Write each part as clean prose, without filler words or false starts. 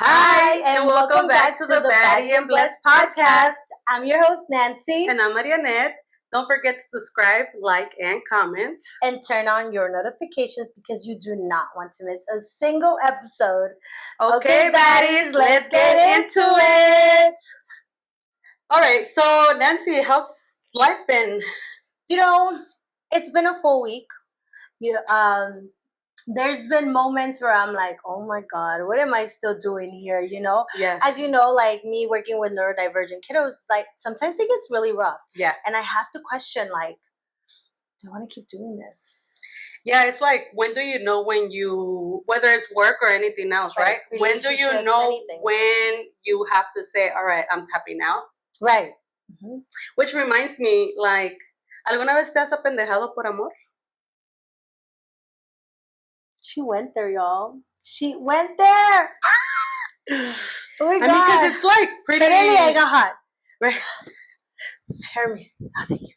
Hi, and welcome back to the Baddie and Blessed podcast. I'm your host, Nancy. And I'm Marianette. Don't forget to subscribe, like, and comment. And turn on your notifications because you do not want to miss a single episode. Okay, baddies, let's get into it. All right, so Nancy, how's life been? You know, it's been a full week. There's been moments where I'm like, oh my God, what am I still doing here? Yeah. As you know, like me working with neurodivergent kiddos, like sometimes it gets really rough. Yeah. And I have to question, like, do I want to keep doing this? Yeah, it's like, when do you know whether it's work or anything else, right? When do you know when you have to say, all right, I'm tapping out? Right. Mm-hmm. Which reminds me, like, ¿alguna vez te has apendejado por amor? She went there, y'all. She went there. Oh my God. Because it's like pretty. Suddenly I got hot. Right. Hear me. Oh, thank you.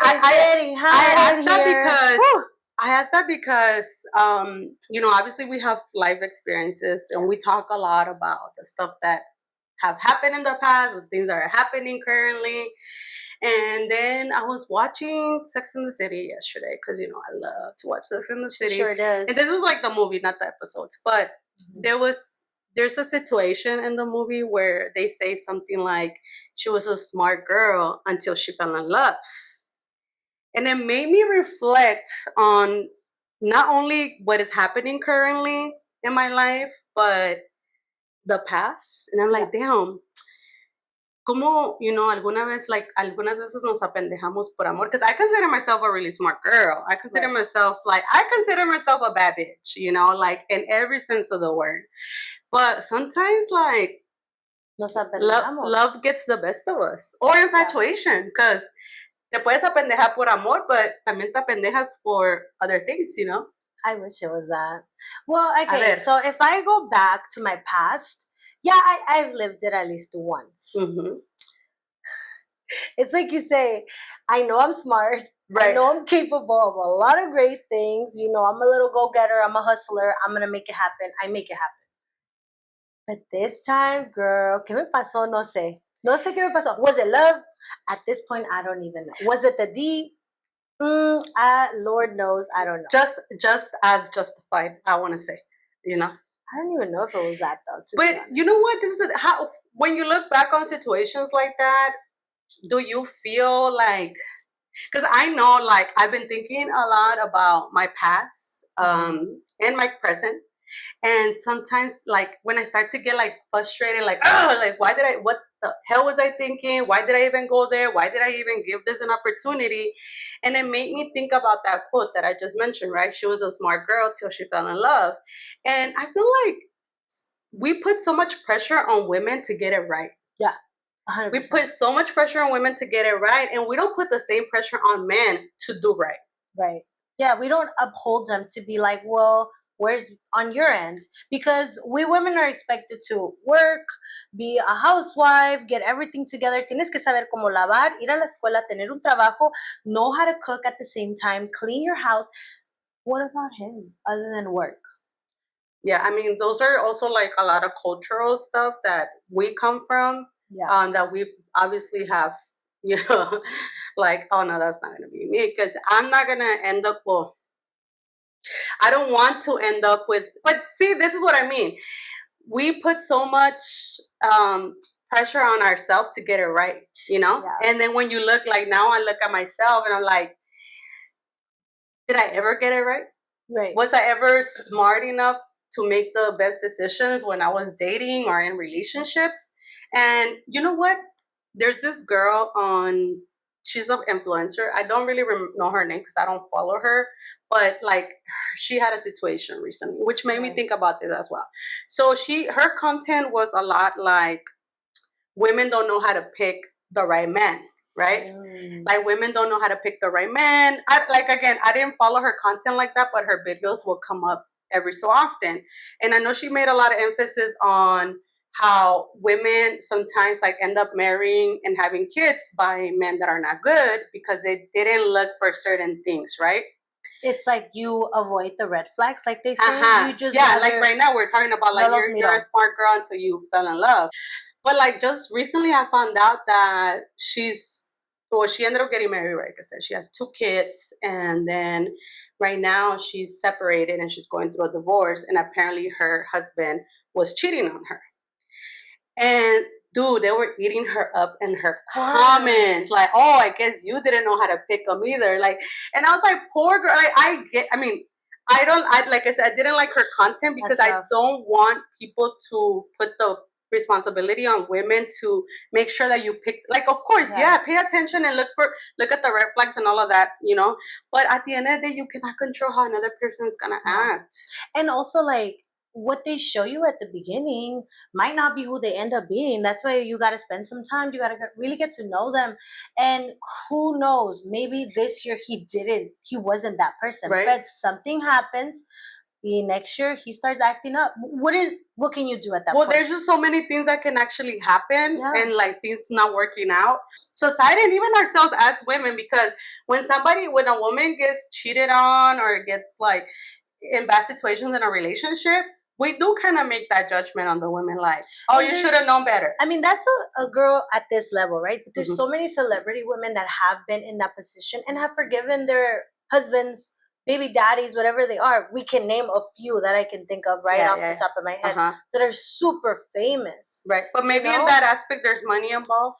I asked that because obviously we have life experiences and we talk a lot about the stuff that have happened in the past, the things that are happening currently. And then I was watching Sex and the City yesterday because, I love to watch Sex and the City. Sure does. And this was like the movie, not the episodes. But there's a situation in the movie where they say something like she was a smart girl until she fell in love. And it made me reflect on not only what is happening currently in my life, but the past. And I'm like, damn. Como, algunas veces nos apendejamos por amor. Because I consider myself a really smart girl. I consider myself a bad bitch, like in every sense of the word. But sometimes, like, love gets the best of us. Or infatuation. Because te puedes apendejar por amor, but también te apendejas for other things, I wish it was that. Well, okay, so if I go back to my past, I've lived it at least once. Mm-hmm. It's like you say, I know I'm smart. Right. I know I'm capable of a lot of great things. I'm a little go-getter. I'm a hustler. I'm going to make it happen. I make it happen. But this time, girl, ¿qué me pasó? No sé. No sé qué me pasó. Was it love? At this point, I don't even know. Was it the D? Lord knows, I don't know. Just as justified, I want to say, I don't even know if it was that though. But you know what? This is how when you look back on situations like that, do you feel like? Because I know, like, I've been thinking a lot about my past and my present, and sometimes, like, when I start to get like frustrated, like, what the hell was I thinking? Why did I even go there? Why did I even give this an opportunity? And it made me think about that quote that I just mentioned, right? She was a smart girl till she fell in love. And I feel like we put so much pressure on women to get it right. Yeah. 100%. We put so much pressure on women to get it right, and we don't put the same pressure on men to do right. Right. Yeah, we don't uphold them to be like, well, where's on your end? Because we women are expected to work, be a housewife, get everything together. Tienes que saber cómo lavar, ir a la escuela, tener un trabajo, know how to cook at the same time, clean your house. What about him other than work? Yeah, I mean, those are also like a lot of cultural stuff that we come from. Yeah. That we obviously have, like, oh no, that's not going to be me, because I'm not going to end up, I don't want to end up with, but see, this is what I mean. We put so much pressure on ourselves to get it right, Yeah. And then when you look, like, now I look at myself and I'm like, did I ever get it right? Right. Was I ever smart enough to make the best decisions when I was dating or in relationships? And you know what? There's this girl she's an influencer. I don't really know her name because I don't follow her. But, like, she had a situation recently, which made me think about this as well. So her content was a lot like, women don't know how to pick the right man, right? Like, women don't know how to pick the right man. I didn't follow her content like that, but her videos will come up every so often. And I know she made a lot of emphasis on how women sometimes, like, end up marrying and having kids by men that are not good because they didn't look for certain things, right? It's like you avoid the red flags, like they say. You just like right now we're talking about like you're a smart girl until you fell in love. But like just recently I found out that she ended up getting married, like I said. She has 2 kids, and then right now she's separated and she's going through a divorce, and apparently her husband was cheating on her. And dude, they were eating her up in her comments. Like, oh, I guess you didn't know how to pick them either. Like, and I was like, poor girl. I mean, like I said, I didn't like her content because I don't want people to put the responsibility on women to make sure that you pick, like, of course, pay attention and look at the red flags and all of that, but at the end of the day, you cannot control how another person's gonna act. And also, like, what they show you at the beginning might not be who they end up being. That's why you got to spend some time. You got to really get to know them. And who knows, maybe this year he wasn't that person, right? But something happens. Next year he starts acting up. What can you do at that point? Well, there's just so many things that can actually happen, and like things not working out. Society and even ourselves as women, because when a woman gets cheated on or gets like in bad situations in a relationship, we do kind of make that judgment on the women, like, oh, you should have known better. I mean, that's a girl at this level, right? But there's so many celebrity women that have been in that position and have forgiven their husbands, baby daddies, whatever they are. We can name a few that I can think of off the top of my head that are super famous. Right. But maybe in that aspect, there's money involved.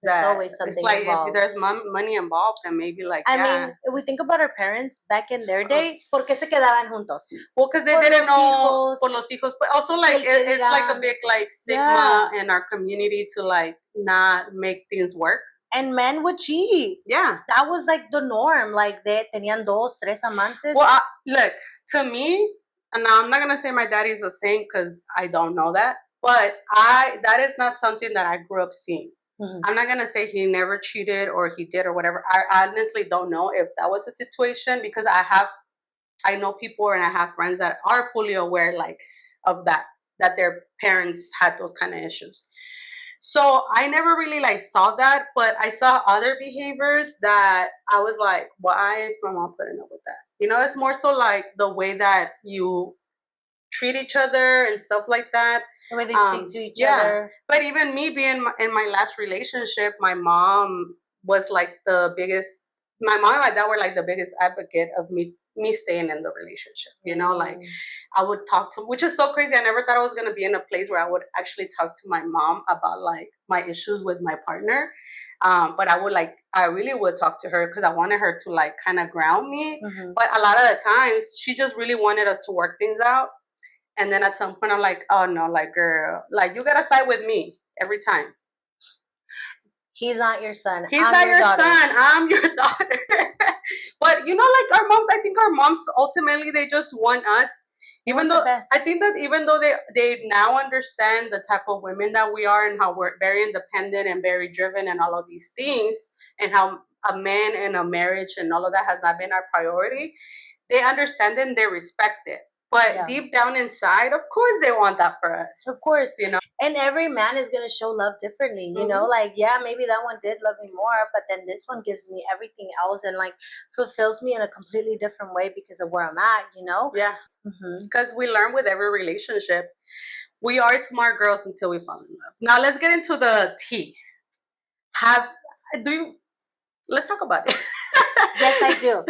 There's always something it's like involved. If there's money involved, then maybe like I mean, if we think about our parents back in their day, ¿por qué se quedaban juntos? Well, because they didn't know por los hijos, but also like it's like a big like stigma in our community to like not make things work. And men would cheat. Yeah, that was like the norm. Like they tenían 2, 3 amantes. Well, look, to me, and now I'm not gonna say my daddy's a saint because I don't know that, but that is not something that I grew up seeing. I'm not gonna say he never cheated or he did or whatever. I honestly don't know if that was a situation, because I know people and I have friends that are fully aware like of that their parents had those kind of issues. So I never really like saw that, but I saw other behaviors that I was like, why is my mom putting up with that? It's more so like the way that you treat each other and stuff like that. The way they speak to each other. But even me being in my last relationship, my mom was like the biggest. My mom and my dad were like the biggest advocate of me staying in the relationship. Like I would talk to, which is so crazy. I never thought I was gonna be in a place where I would actually talk to my mom about like my issues with my partner. But I really would talk to her because I wanted her to like kind of ground me. But a lot of the times she just really wanted us to work things out. And then at some point I'm like, oh no, like girl, like you gotta side with me every time. He's not your son. He's not your son. I'm your daughter. But like our moms, I think our moms ultimately they just want us. Even though I think that even though they now understand the type of women that we are and how we're very independent and very driven and all of these things, and how a man and a marriage and all of that has not been our priority, they understand it and they respect it. But deep down inside, of course, they want that for us. Of course, And every man is gonna show love differently. Like maybe that one did love me more, but then this one gives me everything else and like fulfills me in a completely different way because of where I'm at. Yeah. Because we learn with every relationship. We are smart girls until we fall in love. Now let's get into the tea. Let's talk about it. Yes, I do.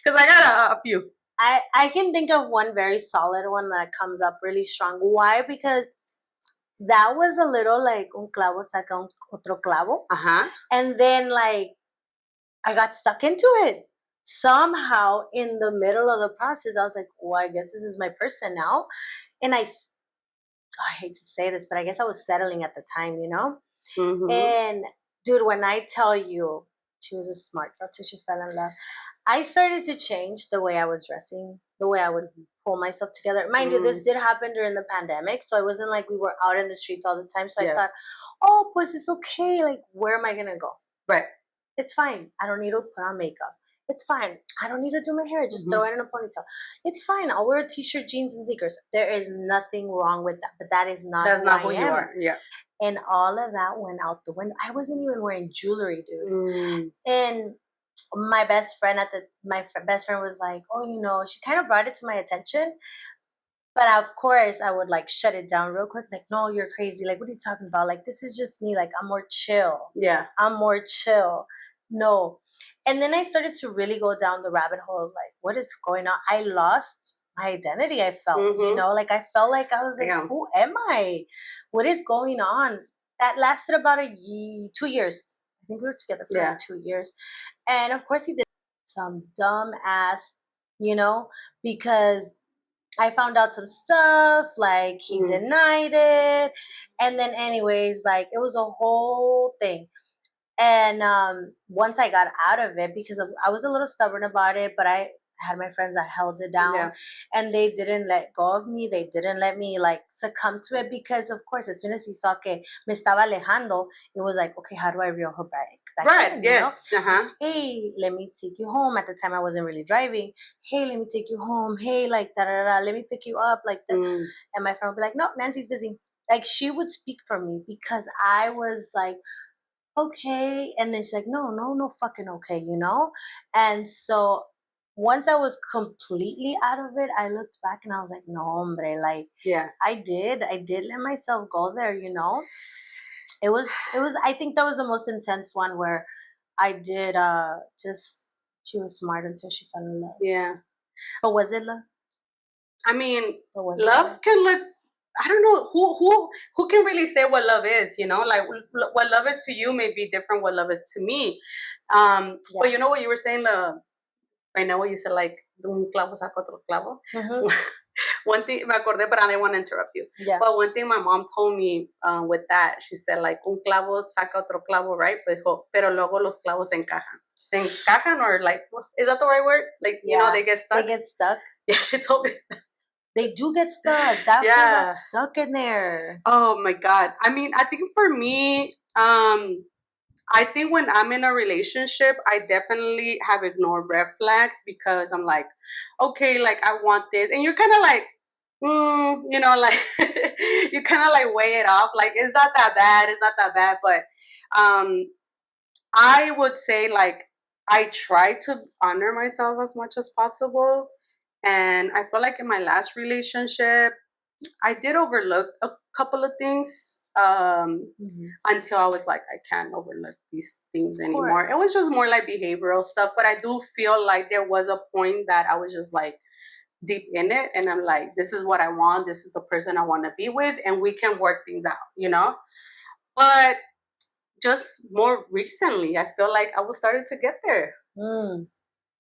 Because I got a few. I can think of one very solid one that comes up really strong. Why? Because that was a little like un clavo saca otro clavo. And then like I got stuck into it. Somehow in the middle of the process, I was like, well, I guess this is my person now. And I hate to say this, but I guess I was settling at the time, And dude, when I tell you, she was a smart girl till she fell in love. I started to change the way I was dressing, the way I would pull myself together. Mind you, this did happen during the pandemic, so it wasn't like we were out in the streets all the time. So I thought, oh, pues it's okay. Like, where am I going to go? Right. It's fine. I don't need to put on makeup. It's fine. I don't need to do my hair. Just throw it in a ponytail. It's fine. I'll wear a t-shirt, jeans, and sneakers. There is nothing wrong with that. But that is not who I am. You are. Yeah. And all of that went out the window. I wasn't even wearing jewelry, dude. And my best friend best friend was like, oh, she kind of brought it to my attention. But of course, I would like shut it down real quick. Like, no, you're crazy. Like, what are you talking about? Like, this is just me. Like, I'm more chill. Yeah. I'm more chill. No. And then I started to really go down the rabbit hole of like, what is going on? I lost my identity. I felt, like I felt like I was like, Damn. who am I? What is going on? That lasted about 2 years. I think we were together for like 2 years. And of course, he did some dumb ass, because I found out some stuff, like he denied it. And then, anyways, like it was a whole thing. And once I got out of it, I was a little stubborn about it, but I had my friends that held it down, and they didn't let go of me. They didn't let me like succumb to it because, of course, as soon as he saw que me estaba alejando, it was like, okay, how do I reel her back Right. in? Yes. Hey, let me take you home. At the time, I wasn't really driving. Hey, let me take you home. Hey, like da da da. Let me pick you up, like that. And my friend would be like, no, Nancy's busy. Like she would speak for me because I was like, okay. And then she's like, no, no, no fucking okay, And so once I was completely out of it, I looked back and I was like, no, hombre, like, I did let myself go there, I think that was the most intense one where I did, she was smart until she fell in love. Yeah. But was it love? I mean, love can look, I don't know who can really say what love is, like what love is to you may be different what love is to me. But you know what you were saying right now, what you said, like un clavo saca otro clavo. One thing, me acordé, but I didn't want to interrupt you. Yeah. But one thing my mom told me with that, she said, like, un clavo saca otro clavo, right? Pero luego los clavos se encajan. Se encajan, or like, is that the right word? Like, they get stuck? They get stuck. Yeah, she told me. They do get stuck. That fool got stuck in there. Oh my God. I mean, I think for me, I think when I'm in a relationship, I definitely have ignored red flags because I'm like, okay, like I want this. And you're kind of like, like you kind of like weigh it off. Like, it's not that bad. It's not that bad. But I would say like, I try to honor myself as much as possible. And I feel like in my last relationship, I did overlook a couple of things until I was like, I can't overlook these things anymore. It was just more like behavioral stuff, but I do feel like there was a point that I was just like deep in it, and I'm like, this is what I want. This is the person I want to be with, and we can work things out, But just more recently, I feel like I was starting to get there, and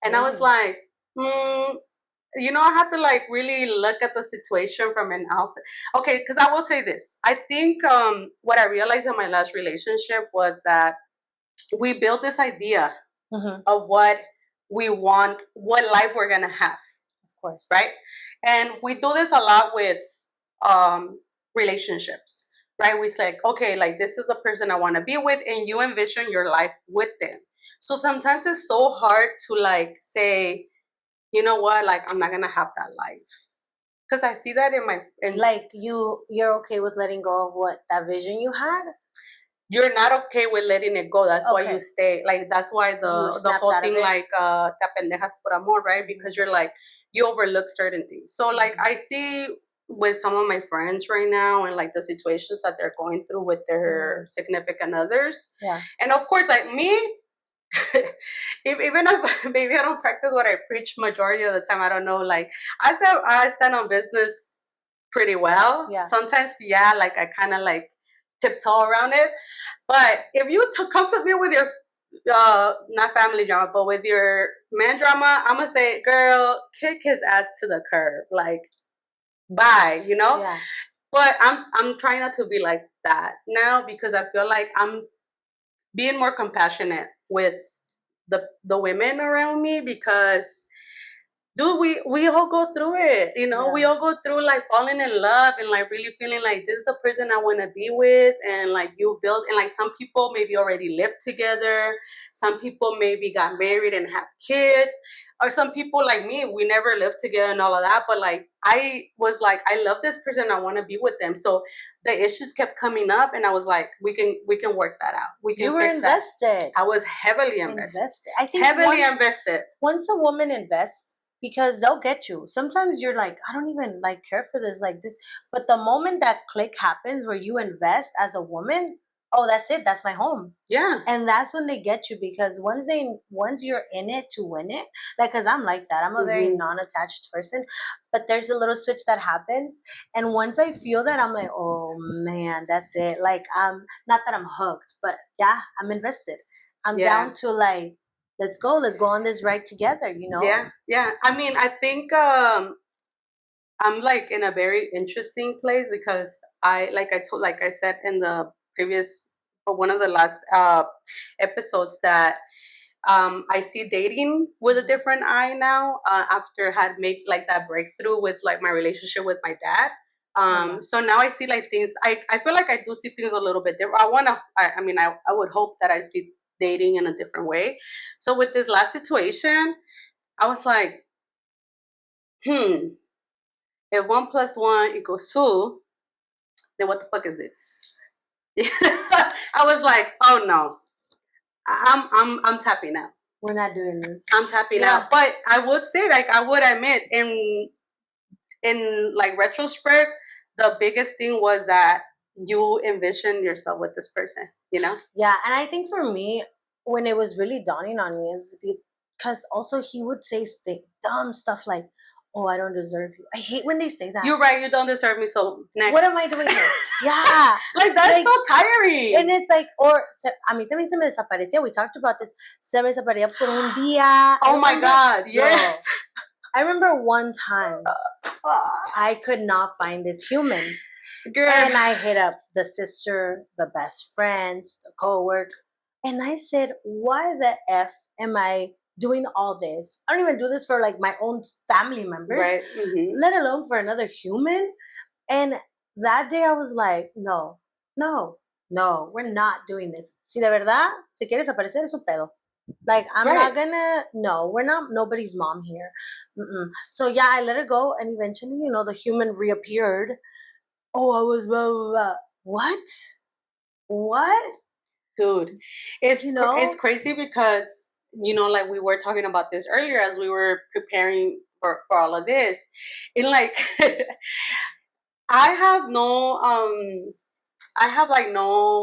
I was like, I have to like really look at the situation from an outside. Okay, because I will say this. I think what I realized in my last relationship was that we built this idea of what we want, what life we're gonna have. Of course. Right? And we do this a lot with relationships. Right? We say, okay, like this is the person I want to be with, and you envision your life with them. So sometimes it's so hard to like say, you know what, like I'm not gonna have that life, because I see that like you're okay with letting go of what that vision you had. You're not okay with letting it go. That's why you stay. Like that's why the whole thing, like te pendejas por amor, right? Because you're like, you overlook certain things. So like I see with some of my friends right now, and like the situations that they're going through with their significant others. Yeah. And of course, like me, even if maybe I don't practice what I preach majority of the time, I don't know. Like I stand on business pretty well. Yeah. Sometimes, yeah, like I kind of like tiptoe around it. But if you come to me with your not family drama, but with your man drama, I'm gonna say, girl, kick his ass to the curb. Like, bye. Yeah. But I'm trying not to be like that now, because I feel like I'm being more compassionate with the women around me, because dude, we all go through it, you know. We all go through like falling in love and like really feeling like this is the person I want to be with, and like you build, and like some people maybe already live together, some people maybe got married and have kids, or some people like me, we never lived together and all of that, but like I was like, I love this person, I want to be with them. So the issues kept coming up, and I was like, we can work that out, we can You were fix invested. that. I was heavily invested. I think Heavily invested. Once a woman invests, because they'll get you. Sometimes you're like, I don't even like care for this, like this. But the moment that click happens where you invest as a woman, oh, that's it. That's my home. Yeah. And that's when they get you, because once you're in it to win it, like, because I'm like that. I'm a very non-attached person, but there's a little switch that happens, and once I feel that, I'm like, oh man, that's it. Like, not that I'm hooked, but yeah, I'm invested. I'm down to like, let's go on this ride together, you know. Yeah, I mean, I think I'm like in a very interesting place because like I said in the previous, or one of the last episodes, that I see dating with a different eye now, after had made like that breakthrough with like my relationship with my dad. So now I see like things, I feel like I do see things a little bit different. I would hope that I see dating in a different way. So with this last situation, I was like, if 1 plus 1 equals 2, then what the fuck is this? I was like, oh no, I'm tapping out. We're not doing this. I'm tapping out. But I would say, like, I would admit, in like retrospect, the biggest thing was that you envision yourself with this person, you know? Yeah, and I think for me, when it was really dawning on me, is because also he would say dumb stuff like, "Oh, I don't deserve you." I hate when they say that. You're right. You don't deserve me. So next. What am I doing here? Yeah, like that's so tiring. And it's like, a mí también se me desaparecía. We talked about this. Se me desaparecía por un día. Oh my God! Yes. I remember one time I could not find this human. Girl. And I hit up the sister, the best friends, the co-worker. And I said, why the F am I doing all this? I don't even do this for like my own family members, right? Let alone for another human. And that day I was like, no, we're not doing this. Si de verdad se quiere desaparecer, es un pedo. Like, I'm not gonna, no, we're not nobody's mom here. So yeah, I let it go, and eventually, you know, the human reappeared. Oh, I was blah, blah, blah. What? Dude, it's crazy because, you know, like we were talking about this earlier as we were preparing for all of this. And like, I have no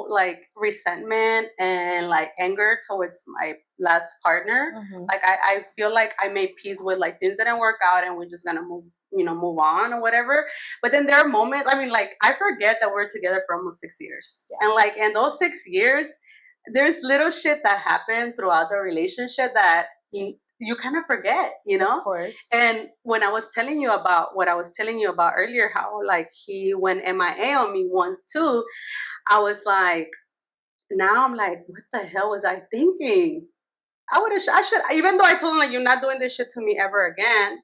like resentment and like anger towards my last partner. Like I feel like I made peace with like things didn't work out and we're just gonna move on or whatever. But then there are moments, I mean, like I forget that we're together for almost 6 years. And like in those 6 years, there's little shit that happened throughout the relationship that you kind of forget, you know? Of course. And when I was telling you about what I was telling you about earlier, how like he went MIA on me once too, I was like, now I'm like, what the hell was I thinking? I should, even though I told him like, you're not doing this shit to me ever again,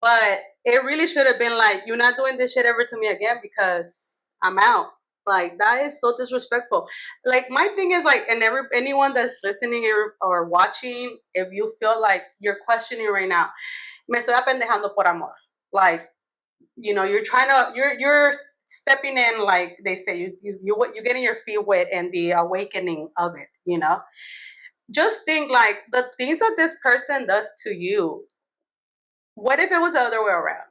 but it really should have been like, you're not doing this shit ever to me again because I'm out. Like that is so disrespectful. Like my thing is like, and anyone that's listening or watching, if you feel like you're questioning right now, me estoy apendejando por amor. Like, you know, you're stepping in, like they say, you're getting your feet wet and the awakening of it. You know, just think like the things that this person does to you. What if it was the other way around?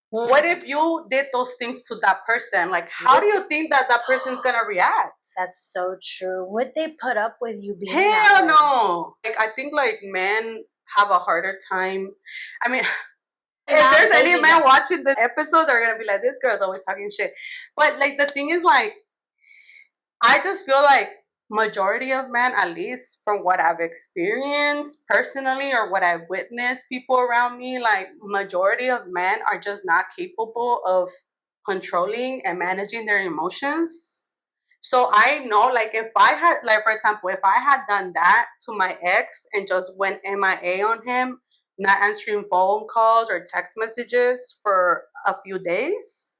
What if you did those things to that person? Like, how do you think that person's gonna react? That's so true. Would they put up with you being? Hell no. Like, I think like men have a harder time. I mean, if there's any man watching the episodes, they're gonna be like, this girl's always talking shit. But like, the thing is, like, I just feel like majority of men, at least from what I've experienced personally or what I've witnessed people around me, like majority of men are just not capable of controlling and managing their emotions. So I know, like, if I had, like, for example, if I had done that to my ex and just went MIA on him not answering phone calls or text messages for a few days,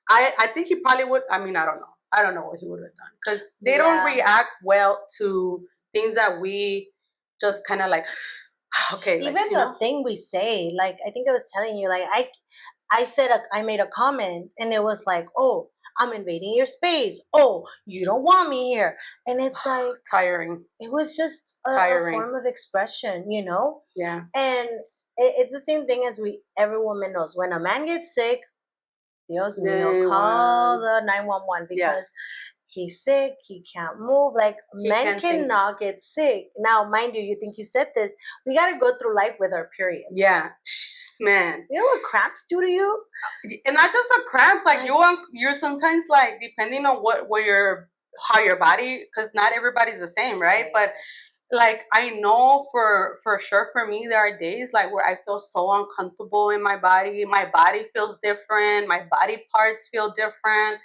I think he probably would. I mean, I don't know. I don't know what he would have done because they don't react well to things that we just kind of like. Okay, even like, the thing we say, like I think I was telling you, like I made a comment and it was like, oh, I'm invading your space. Oh, you don't want me here. And it's like tiring. It was just a form of expression, you know? Yeah. And it's the same thing as every woman knows. When a man gets sick, Dios mío, call the 911 because he's sick, he can't move. Like men cannot get sick. Now, mind you, you think you said this, we gotta go through life with our periods. Yeah. Man. You know what cramps do to you? And not just the cramps, like you're sometimes like depending on how your body, because not everybody's the same, right? But like I know for sure for me there are days like where I feel so uncomfortable in my body feels different, my body parts feel different.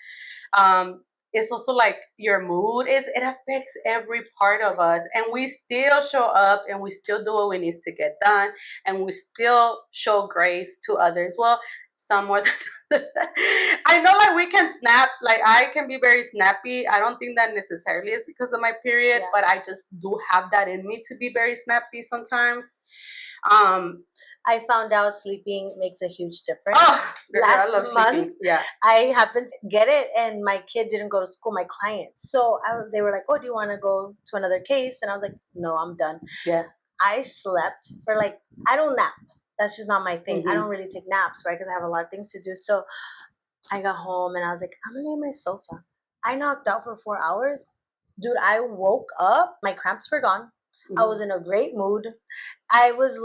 It's also like your mood, it affects every part of us, and we still show up and we still do what we need to get done, and we still show grace to others. Well, some more than I know, like we can snap, like I can be very snappy. I don't think that necessarily is because of my period, but I just do have that in me to be very snappy sometimes. I found out sleeping makes a huge difference. Last month, I happened to get it, and my kid didn't go to school, my client. So they were like, oh, do you want to go to another case? And I was like, no, I'm done. Yeah. I slept for like, I don't nap. That's just not my thing. I don't really take naps, right? Because I have a lot of things to do. So I got home and I was like, I'm going to lay on my sofa. I knocked out for 4 hours. Dude, I woke up, my cramps were gone. I was in a great mood. I was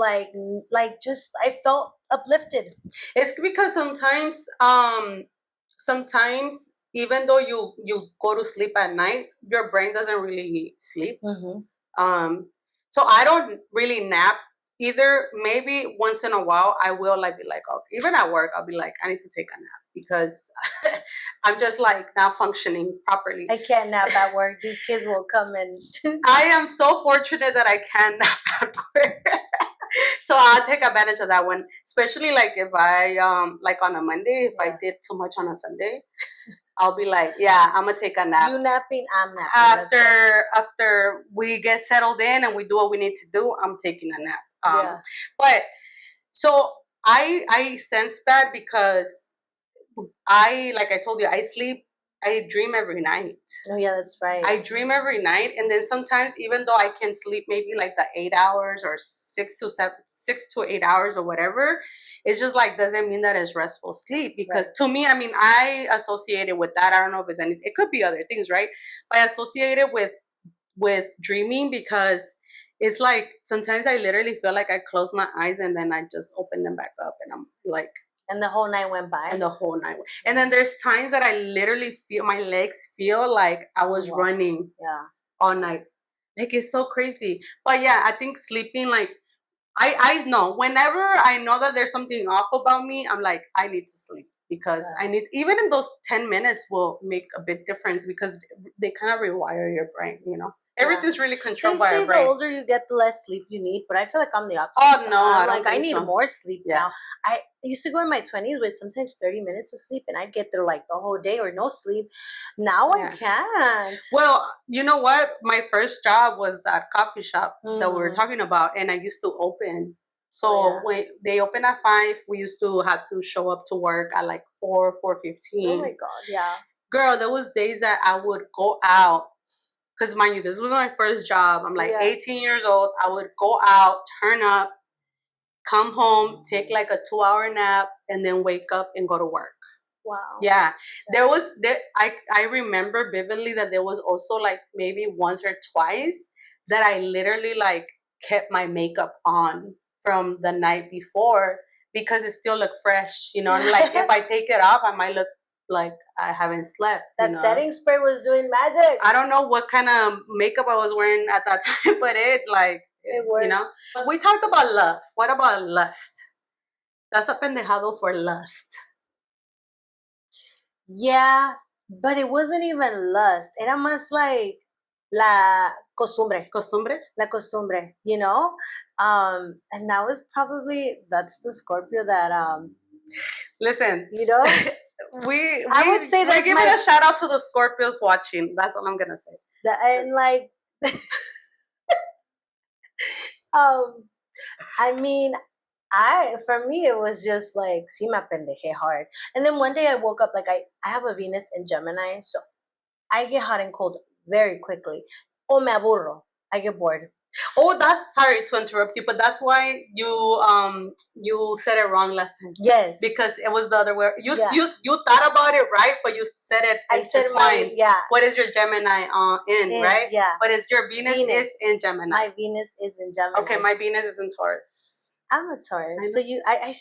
just I felt uplifted. It's because sometimes even though you go to sleep at night, your brain doesn't really sleep. So I don't really nap either. Maybe once in a while I will like be like, oh, even at work I'll be like, I need to take a nap because I'm just like not functioning properly. I can't nap at work. These kids will come and I am so fortunate that I can nap at work. So I'll take advantage of that one, especially like if I like on a Monday, if I did too much on a Sunday, I'll be like, yeah, I'm gonna take a nap. You napping, I'm napping. After we get settled in and we do what we need to do, I'm taking a nap. But so I sense that because like I told you, I dream every night. Oh yeah, that's right. I dream every night, and then sometimes even though I can sleep maybe like the 8 hours or 6 to 8 hours or whatever, it's just like doesn't mean that it's restful sleep, because to me, I mean, I associate it with that. I don't know if it's anything. It could be other things, right? But I associate it with dreaming because it's like sometimes I literally feel like I close my eyes and then I just open them back up and I'm like. And the whole night went by. And then there's times that I literally feel my legs feel like I was running all night. Like it's so crazy. But yeah, I think sleeping, like I know whenever I know that there's something off about me, I'm like, I need to sleep because I need, even in those 10 minutes will make a big difference because they kind of rewire your brain, you know. Everything's really controlled by our brain. They say the older you get, the less sleep you need, but I feel like I'm the opposite. Oh no, I need more sleep now. I used to go in my 20s with sometimes 30 minutes of sleep, and I'd get through like the whole day or no sleep. Now I can't. Well, you know what? My first job was that coffee shop that we were talking about, and I used to open. So when they open at 5, we used to have to show up to work at like 4:15. Oh my god, yeah. Girl, there was days that I would go out. Because mind you, this was my first job. I'm like 18 years old. I would go out, turn up, come home, take like a 2-hour nap, and then wake up and go to work. Wow. Yeah. I remember vividly that there was also like maybe once or twice that I literally like kept my makeup on from the night before because it still looked fresh, you know. And like if I take it off, I might look like I haven't slept. That setting spray was doing magic. I don't know what kind of makeup I was wearing at that time, but it worked. You know. We talked about love. What about lust? That's a pendejado for lust. Yeah, but it wasn't even lust. Era más like la costumbre. Costumbre? La costumbre, you know? And that was probably that's the Scorpio that Listen, you know. I would say we're that's giving a shout out to the Scorpios watching. That's all I'm gonna say. And like, I mean, for me it was just like see my pendeje hard. And then one day I woke up like I have a Venus in Gemini, so I get hot and cold very quickly. O me aburro. I get bored. Oh, that's sorry to interrupt you, but that's why you said it wrong last time. Yes, because it was the other way. You thought about it right, but you said it intertwined. What is your Gemini in right? Yeah, but is your Venus is in Gemini. My Venus is in Gemini. Okay, my Venus is in Taurus. I'm a Taurus, so I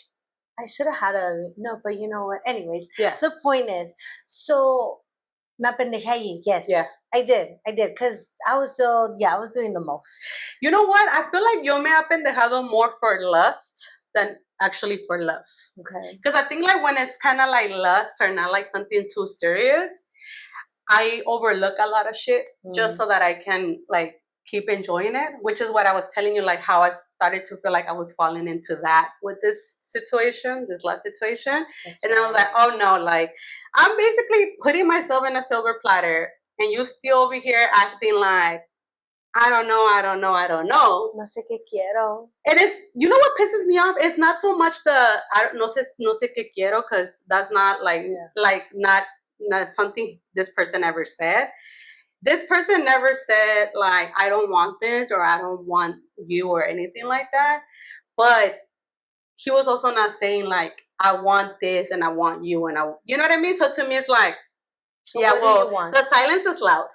should have had a no, but you know what? Anyways, yeah. The point is, so me apendejé. Yes. Yeah. I did, because I was doing the most. You know what? I feel like yo me ha pendejado more for lust than actually for love. Okay. Because I think like when it's kind of like lust or not like something too serious, I overlook a lot of shit just so that I can like keep enjoying it, which is what I was telling you, like how I started to feel like I was falling into that with this situation, this last situation. And I was like, oh no, like I'm basically putting myself in a silver platter and you still over here acting like, I don't know. No sé qué quiero. And it's, you know what pisses me off? It's not so much the, no sé qué quiero, because that's not like, not something this person ever said. This person never said like, I don't want this or I don't want you or anything like that. But he was also not saying like, I want this and I want you and you know what I mean? So to me, it's like, so yeah, what do you want? The silence is loud.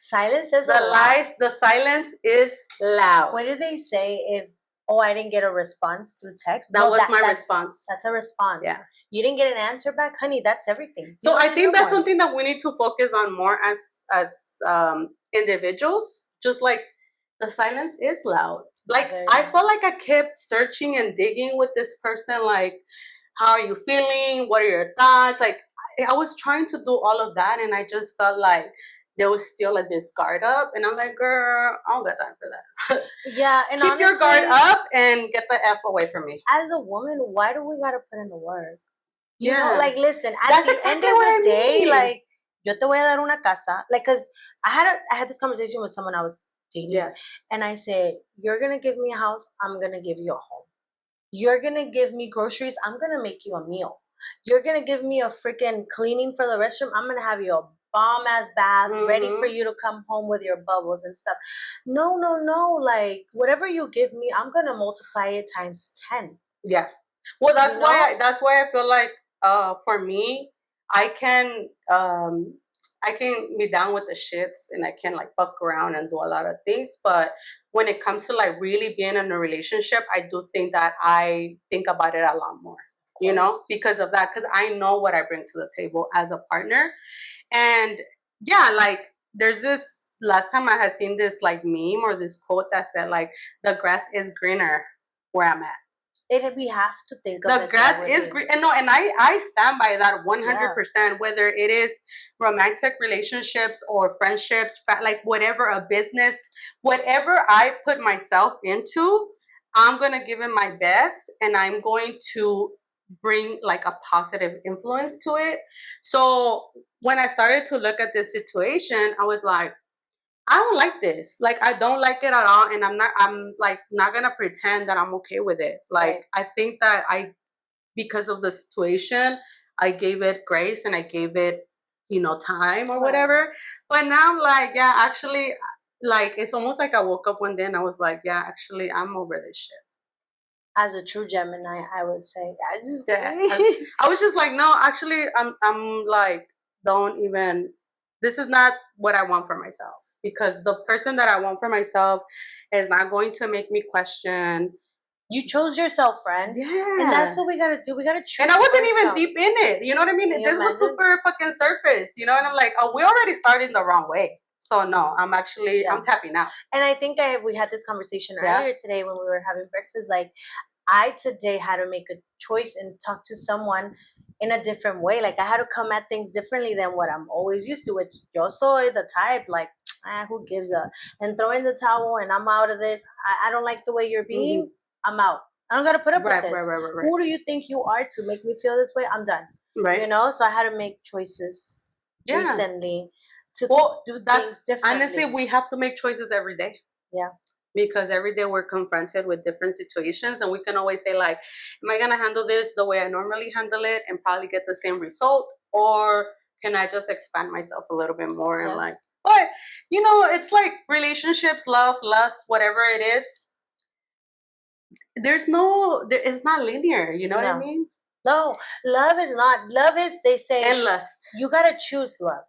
Silence is the silence is loud. What do they say if I didn't get a response through text? That was my response. That's a response. Yeah. You didn't get an answer back, honey. That's everything. So I think that's something that we need to focus on more as individuals. Just like the silence is loud. Like I felt like I kept searching and digging with this person. Like, how are you feeling? What are your thoughts? Like I was trying to do all of that, and I just felt like there was still like this guard up, and I'm like, girl, I don't got time for that. Yeah, and keep your guard up and get the F away from me. As a woman, why do we gotta put in the work? You know, like listen, at the end of the day, like yo te voy a dar una casa, like, cause I had this conversation with someone I was dating, and I said, you're gonna give me a house, I'm gonna give you a home. You're gonna give me groceries, I'm gonna make you a meal. You're gonna give me a freaking cleaning for the restroom, I'm gonna have you a bomb ass bath ready for you to come home with your bubbles and stuff. No, like whatever you give me, I'm gonna multiply it times 10. Yeah. Well, that's why I feel like for me, I can be down with the shits and I can like fuck around and do a lot of things, but when it comes to like really being in a relationship, I do think that I think about it a lot more, you know, because of that, because I know what I bring to the table as a partner. And yeah, like there's this, last time I had seen this like meme or this quote that said like, the grass is greener where I'm at. We have to think of the grass is green. And no, and I stand by that 100%, whether it is romantic relationships or friendships, like whatever, a business, whatever I put myself into, I'm going to give it my best and I'm going to bring like a positive influence to it. So when I started to look at this situation, I was like, I don't like this. Like, I don't like it at all. And I'm like, not going to pretend that I'm okay with it. Like, I think that because of the situation, I gave it grace and I gave it, you know, time or whatever. But now I'm like, yeah, actually, like, it's almost like I woke up one day and I was like, yeah, actually, I'm over this shit. As a true Gemini, I would say, I was just like, no, actually, I'm like, don't even, this is not what I want for myself. Because the person that I want for myself is not going to make me question. You chose yourself, friend. Yeah. And that's what we gotta do. We gotta choose. And I wasn't even deep in it. You know what I mean? This was super fucking surface. You know? And I'm like, oh, we already started the wrong way. So no, I'm actually, I'm tapping out. And I think we had this conversation earlier today when we were having breakfast. Like, I today had to make a choice and talk to someone in a different way. Like I had to come at things differently than what I'm always used to, which yo soy the type like, who gives a, and throw in the towel and I'm out of this. I don't like the way you're being. I'm out. I don't gotta put up with this. Right. Who do you think you are to make me feel this way? I'm done. Right. You know, so I had to make choices recently to do things differently. Honestly, we have to make choices every day. Yeah. Because every day we're confronted with different situations, and we can always say like, am I gonna handle this the way I normally handle it and probably get the same result, or can I just expand myself a little bit more and like, but you know, it's like relationships, love, lust, whatever it is, it's not linear, you know what I mean? No, love is not. Love is, they say, and lust. You gotta choose love.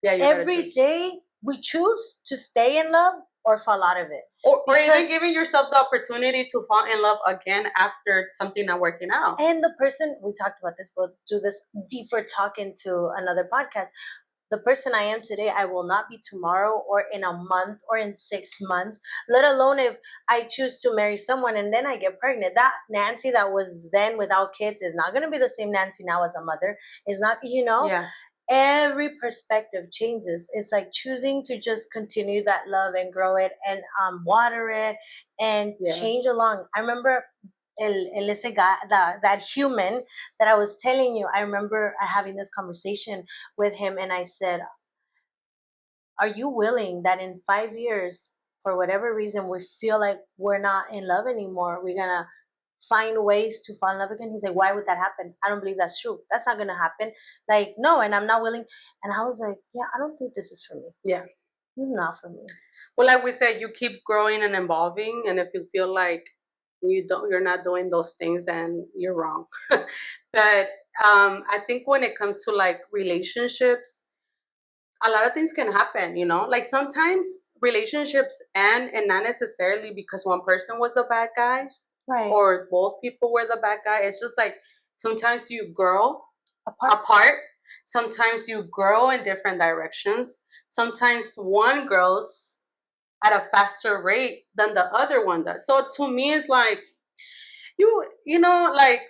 Yeah, every day we choose to stay in love or fall out of it. Or even giving yourself the opportunity to fall in love again after something not working out. And the person, we talked about this, we'll do this deeper talk into another podcast. The person I am today, I will not be tomorrow or in a month or in 6 months, let alone if I choose to marry someone and then I get pregnant. That Nancy that was then without kids is not going to be the same Nancy now as a mother. It's not, you know? Yeah. Every perspective changes. It's like choosing to just continue that love and grow it and water it and change along. I remember ese guy, that human that I was telling you, I remember having this conversation with him and I said, are you willing that in 5 years, for whatever reason, we feel like we're not in love anymore, we're going to find ways to fall in love again? He's like, why would that happen? I don't believe that's true. That's not going to happen. Like, no, and I'm not willing. And I was like, yeah, I don't think this is for me. Yeah. Not for me. Well, like we said, you keep growing and evolving, and if you feel like you're not doing those things, then you're wrong. But I think when it comes to like relationships, a lot of things can happen, you know, like sometimes relationships end and not necessarily because one person was a bad guy, right, or both people were the bad guy. It's just like sometimes you grow apart. Sometimes you grow in different directions. Sometimes one grows at a faster rate than the other one does. So to me, it's like you know, like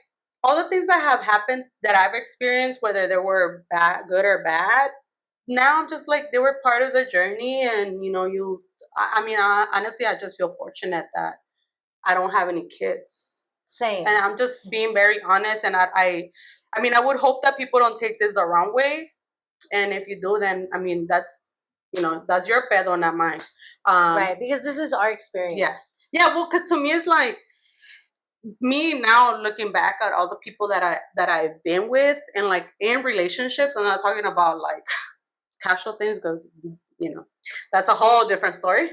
all the things that have happened that I've experienced, whether they were bad, good or bad, now I'm just like they were part of the journey. And you know, honestly, I just feel fortunate that I don't have any kids. Same. And I'm just being very honest. And I mean, I would hope that people don't take this the wrong way. And if you do, then I mean, that's your pedo, not mine. Right, because this is our experience. Yes. Yeah. Well, because to me, it's like me now looking back at all the people that I've been with and like in relationships. I'm not talking about like casual things because you know that's a whole different story.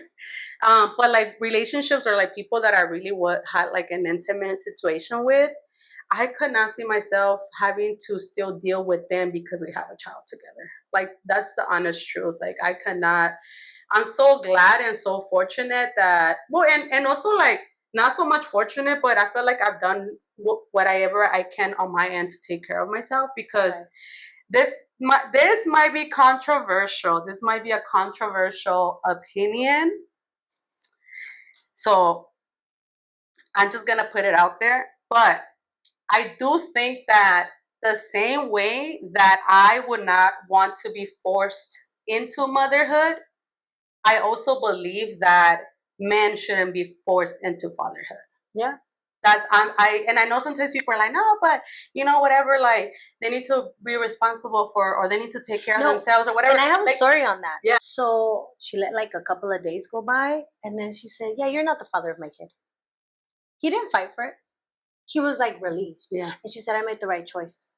But like relationships or like people that I really had like an intimate situation with, I could not see myself having to still deal with them because we have a child together. Like that's the honest truth. Like I cannot. I'm so glad and so fortunate that and also like not so much fortunate, but I feel like I've done whatever I can on my end to take care of myself because this might be controversial. This might be a controversial opinion. So I'm just gonna put it out there. But I do think that the same way that I would not want to be forced into motherhood, I also believe that men shouldn't be forced into fatherhood. Yeah. That's I know sometimes people are like, no, but you know, whatever, like they need to be responsible for, or they need to take care of themselves or whatever. And I have a story on that. Yeah. So she let like a couple of days go by and then she said, yeah, you're not the father of my kid. He didn't fight for it. He was like relieved. Yeah. And she said, I made the right choice.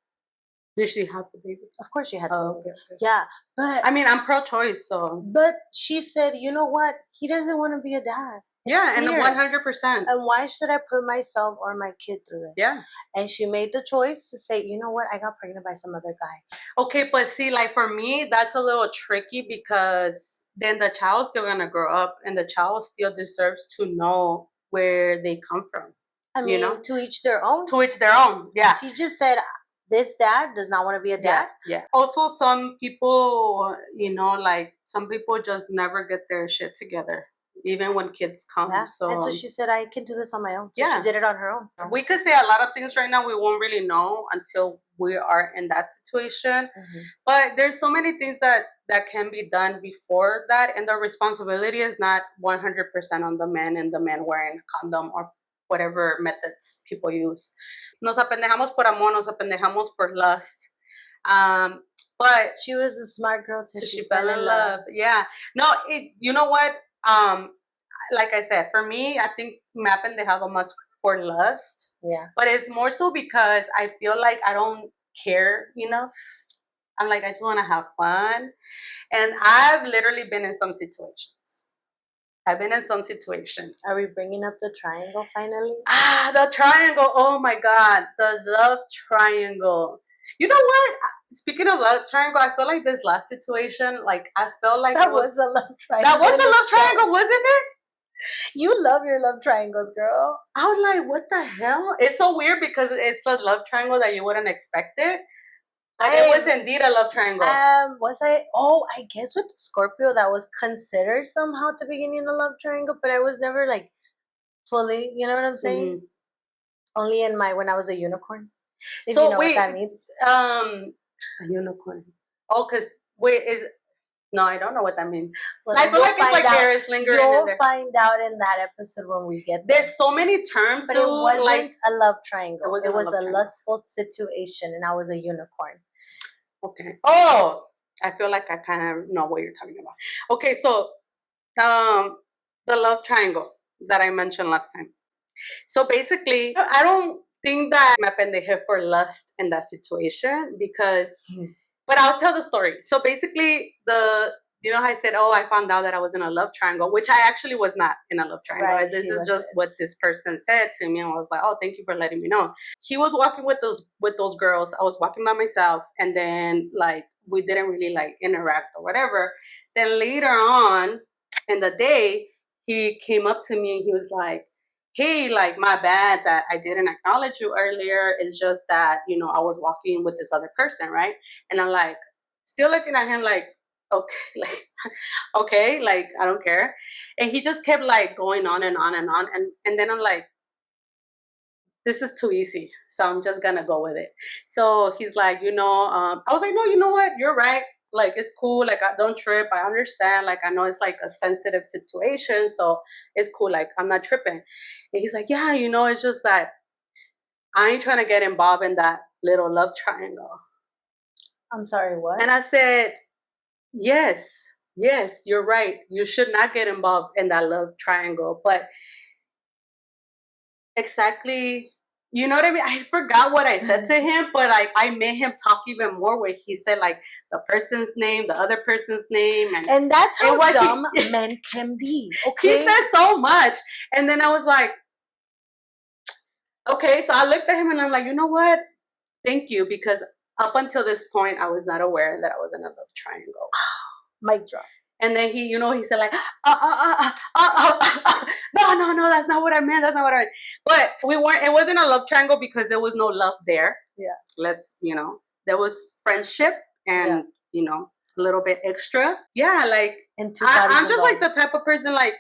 Did she have the baby? Of course she had the baby. Okay. Yeah. But I mean, I'm pro-choice, so. But she said, you know what? He doesn't want to be a dad. Yeah, and 100%. And why should I put myself or my kid through this? Yeah. And she made the choice to say, you know what? I got pregnant by some other guy. Okay, but see, like for me, that's a little tricky because then the child's still going to grow up and the child still deserves to know where they come from. I mean, you know? To each their own. To each their own, yeah. She just said, this dad does not want to be a dad. Yeah. Also, some people, you know, like some people just never get their shit together. even when kids come. Yeah. And so she said, I can do this on my own. So yeah, she did it on her own. We could say a lot of things right now we won't really know until we are in that situation. But there's so many things that can be done before that, and the responsibility is not 100% on the men and the men wearing a condom or whatever methods people use. Nos apendejamos por amor, nos apendejamos for lust. But she was a smart girl till she fell in love. Yeah. No, you know what? Like I said, for me, I think me apendejado más for lust. Yeah. But it's more so because I feel like I don't care enough. I'm like, I just want to have fun. And I've literally been in some situations. Are we bringing up the triangle finally? The triangle. Oh my God. The love triangle. You know what? Speaking of love triangle, I feel like this last situation, like, I felt like that was a love triangle. That was a love triangle, wasn't it? You love your love triangles, girl. I was like, what the hell? It's so weird because it's the love triangle that you wouldn't expect it. But it was indeed a love triangle. Was I? Oh, I guess with the Scorpio, that was considered somehow at the beginning a love triangle, but I was never like fully. You know what I'm saying? Only in when I was a unicorn. If you know what that means. A unicorn. Oh, no, I don't know what that means. Well, I feel like it's like there is lingering in there. You'll find out in that episode when we get there. There's so many terms, but it wasn't a love triangle. It was a lustful situation, and I was a unicorn. Okay. Oh, I feel like I kind of know what you're talking about. Okay, so the love triangle that I mentioned last time. So basically, I don't think that me apendejé for lust in that situation because... But I'll tell the story. So basically, you know how I said, oh, I found out that I was in a love triangle, which I actually was not in a love triangle. Right, this is just what this person said to me. And I was like, oh, thank you for letting me know. He was walking with those girls. I was walking by myself. And then, like, we didn't really, like, interact or whatever. Then later on in the day, he came up to me and he was like, hey, like, my bad that I didn't acknowledge you earlier. It's just that, you know, I was walking with this other person, right? And I'm like, still looking at him like, okay, like, okay, like, I don't care. And he just kept, like, going on and on and on. And then I'm like, this is too easy. So I'm just gonna go with it. So he's like, you know, I was like, no, you know what? You're right. Like, it's cool. Like, I don't trip. I understand. Like, I know it's like a sensitive situation. So it's cool. Like, I'm not tripping. And he's like, yeah, you know, it's just that I ain't trying to get involved in that little love triangle. I'm sorry, what? And I said, yes, you're right. You should not get involved in that love triangle. But exactly, you know what I mean? I forgot what I said to him, but like, I made him talk even more where he said like the person's name, the other person's name. And that's how dumb men can be. Okay. He said so much. And then I was like, okay. So I looked at him and I'm like, you know what? Thank you. Because up until this point, I was not aware that I was in a love triangle. Mic drop. And then he, you know, he said like, no, that's not what I meant. That's not what I meant. But it wasn't a love triangle because there was no love there. Yeah. You know, there was friendship and, you know, a little bit extra. Yeah, like, I'm just like the type of person, like,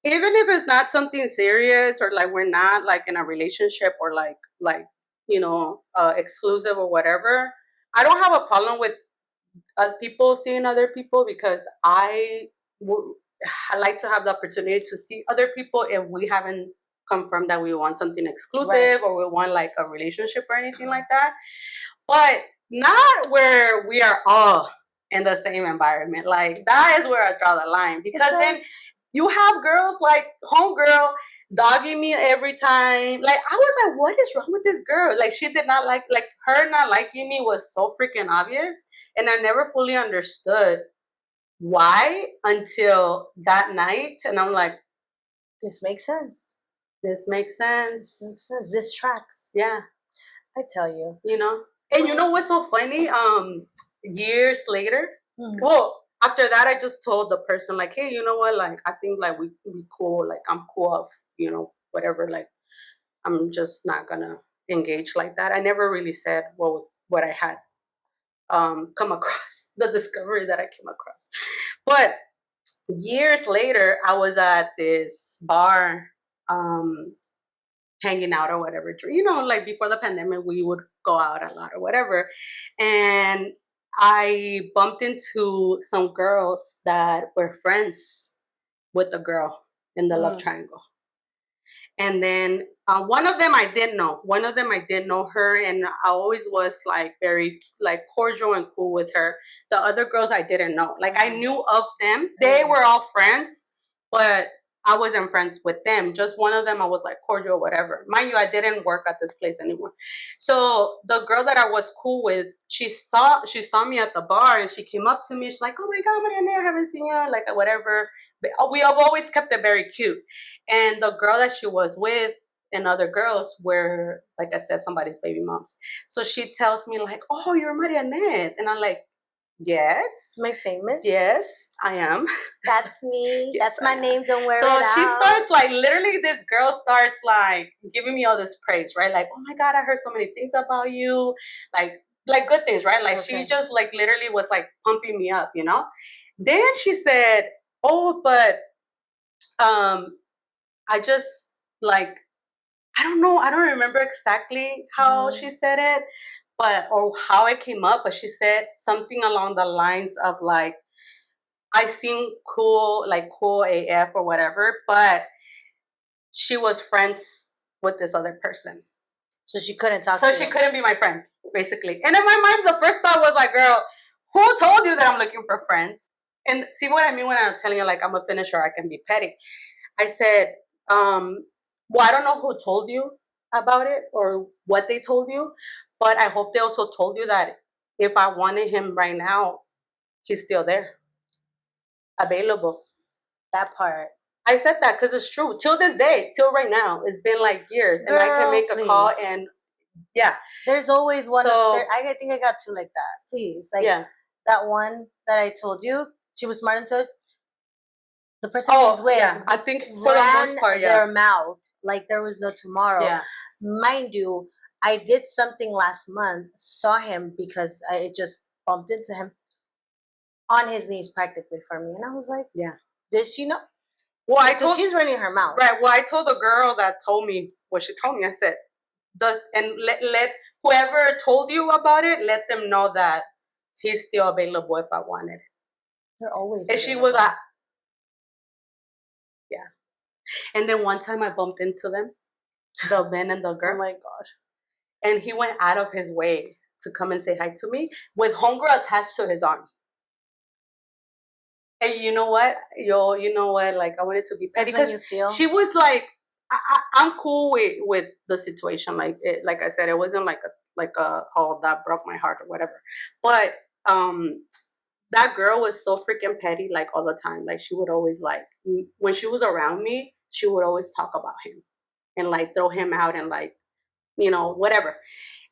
even if it's not something serious or like we're not like in a relationship or like, you know, exclusive or whatever, I don't have a problem with people seeing other people because I like to have the opportunity to see other people if we haven't confirmed that we want something exclusive or we want like a relationship or anything like that. But not where we are all in the same environment. Like, that is where I draw the line because then you have girls like homegirl dogging me every time. Like, I was like, what is wrong with this girl? Like, she did not like her not liking me was so freaking obvious. And I never fully understood why until that night. And I'm like, this makes sense. This makes sense. This tracks. Yeah. I tell you. You know? And you know what's so funny? Years later, well, after that, I just told the person, like, hey, you know what? Like, I think, like, we cool. Like, I'm cool of, you know, whatever. Like, I'm just not going to engage like that. I never really said what I had come across, the discovery that I came across. But Years later, I was at this bar, um, hanging out or whatever. You know, like before the pandemic, we would go out a lot or whatever. And I bumped into some girls that were friends with the girl in the love triangle. And then one of them I did know. One of them I did know her, and I always was like very like cordial and cool with her. The other girls I didn't know. Like I knew of them. They were all friends, but I wasn't friends with them. Just one of them I was like cordial, whatever. Mind you, I didn't work at this place anymore. So the girl that I was cool with, she saw me at the bar and she came up to me. She's like, "Oh my God, Mariana, I haven't seen you," like whatever. But we have always kept it very cute. And the girl that she was with and other girls were, like I said, somebody's baby moms. So she tells me like, "Oh, you're Marianette," and I'm like, "Yes, my famous. Yes, I am. That's me. Yes, That's my name. Don't wear it So out." she starts like literally. This girl starts like giving me all this praise, right? Like, "Oh my God, I heard so many things about you, like good things, right?" Like she just like literally was like pumping me up, you know. Then she said, "Oh, but I just like I don't know. I don't remember exactly how she said it, but or how it came up. But she said something along the lines of like, I seem cool, like cool AF or whatever, but she was friends with this other person, so she couldn't talk. So she couldn't be my friend, basically. And in my mind, the first thought was like, "Girl, who told you that I'm looking for friends?" And see what I mean when I'm telling you like I'm a finisher, I can be petty. I said, well, I don't know who told you about it or what they told you, but I hope they also told you that if I wanted him right now, he's still there, available. That part. I said that because it's true. Till this day, till right now, it's been like years, and I can make a call and yeah. There's always one. I think I got two like that. Please, like that one that I told you, she was smart into it. The person he's with, I think for the most part, their mouth like there was no tomorrow. Yeah. Mind you, I did something last month, saw him because I just bumped into him on his knees practically for me, and I was like, "Yeah, did she know?" Well, I told she's running her mouth, right? Well, I told the girl that told me what she told me. I said, let whoever told you about it, let them know that he's still available if I wanted it. They're always. And she was like, yeah. And then one time I bumped into them, the man and the girl. Oh my God. And he went out of his way to come and say hi to me with homegirl attached to his arm. And you know what? You know what? Like, I wanted to be petty because she was like, I'm cool with the situation. Like, like I said, it wasn't like a oh, that broke my heart or whatever. But that girl was so freaking petty, like all the time. Like she would always like when she was around me, she would always talk about him and like throw him out and like whatever.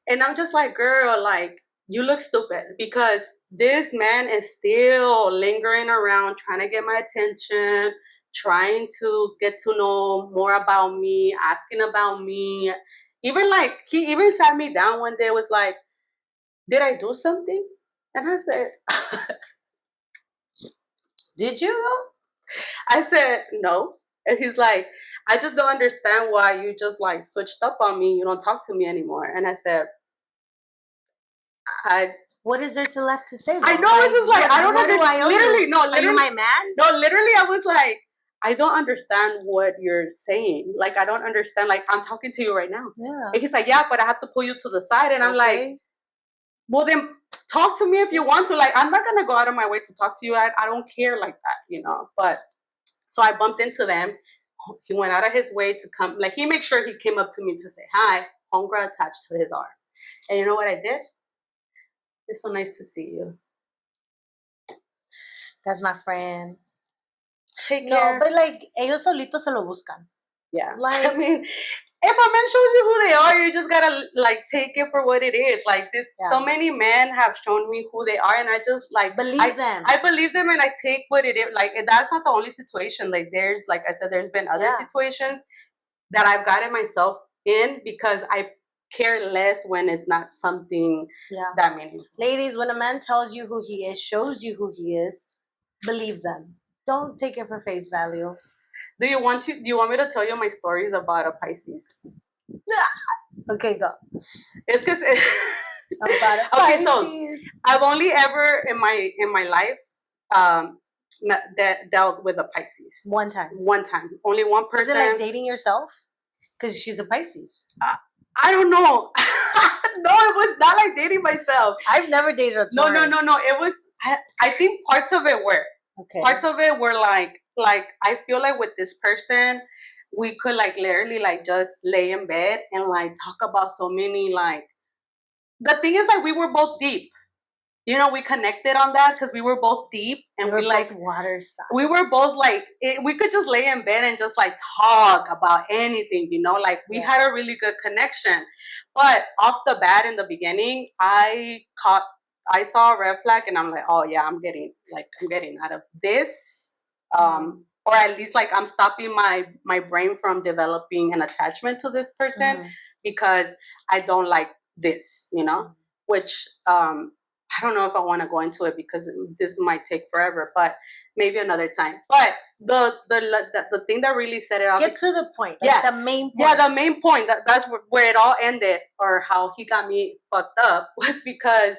And I'm just like, girl, like you look stupid because this man is still lingering around trying to get my attention, trying to get to know more about me, asking about me. Even like he even sat me down one day, was like, "Did I do something?" And I said, "Did you?" I said, "No." And he's like, "I just don't understand why you just like switched up on me. You don't talk to me anymore." And I said, what is there to left to say? Though? I know, it's just like, I don't understand. Literally, are you my man? No, literally, I was like, I don't understand what you're saying. Like, I don't understand. Like, I'm talking to you right now. Yeah. And he's like, yeah, but I have to pull you to the side. And I'm like, well, then talk to me if you want to. Like, I'm not going to go out of my way to talk to you. I don't care like that, But so I bumped into them. He went out of his way to come. Like, he made sure he came up to me to say hi. Homegirl attached to his arm. And you know what I did? It's so nice to see you. That's my friend. Take care. No, but like, ellos solitos se lo buscan. Yeah. Like, I mean, if a man shows you who they are, you just gotta like take it for what it is. Like this, so many men have shown me who they are, and I just like believe them. I believe them, and I take what it is. Like that's not the only situation. Like there's, like I said, there's been other situations that I've gotten myself in because I care less when it's not something that meaningful. Ladies, when a man tells you who he is, shows you who he is, believe them. don't take it for face value. Do you want me to tell you my stories about a Pisces? Okay, go. It's because About a okay, Pisces. so I've only ever in my life dealt with a Pisces. One time. Only one person. Is it like dating yourself? Because she's a Pisces. I don't know. No, it was not like dating myself. I've never dated a Taurus. No. It was. I think parts of it were. Okay. Parts of it were like I feel like with this person, we could like literally like just lay in bed and like talk about so many like. The thing is like we were both deep. You know, we connected on that because we were both deep and we like water signs. We were both like we could just lay in bed and just like talk about anything, you know, like we had a really good connection. But off the bat in the beginning, I saw a red flag and I'm like, oh yeah, I'm getting out of this. Or at least like I'm stopping my brain from developing an attachment to this person because I don't like this, you know, which I don't know if I want to go into it because this might take forever, but maybe another time. But the thing that really set it off. Get to the point. Like the main point. Yeah, the main point. That's where it all ended, or how he got me fucked up, was because